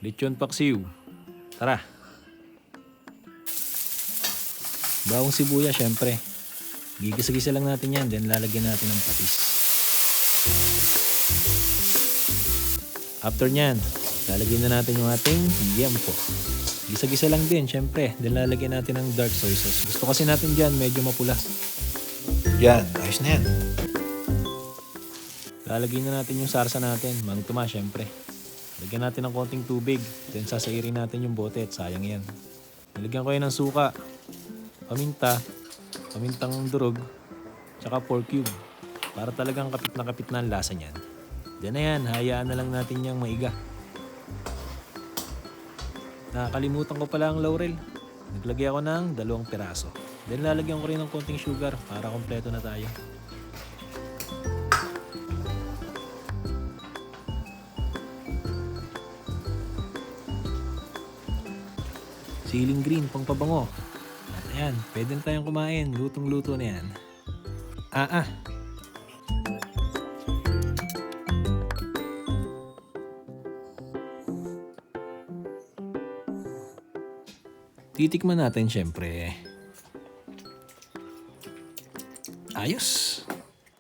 Lechon paksiw. Tara. Bawang sibuyas, syempre. Gigisa-gisa lang natin yan, then lalagyan natin ng patis. After nyan, lalagyan na natin yung ating yempo. Gisa-gisa lang din, syempre. Then lalagyan natin ng dark soy sauce. Gusto kasi natin dyan, medyo mapula. Yan, ayos na yan. Lalagyan na natin yung sarsa natin. Mangtuma, syempre. Lagyan natin ng konting tubig. Then sasairin natin yung bote at sayang yan. Nilagyan ko yan ng suka, paminta, pamintang durog, tsaka pork cube. Para talagang kapit na ang lasa niyan. Then na yan, hayaan na lang natin yung maiga. Nakakalimutan ko pala ang laurel. Naglagay ako ng 2 piraso. Then lalagyan ko rin ng konting sugar para kompleto na tayo. Siling green, pangpabango. At ayan, pwede na tayong kumain. Lutong-luto na yan. Titikman natin syempre. Ayos.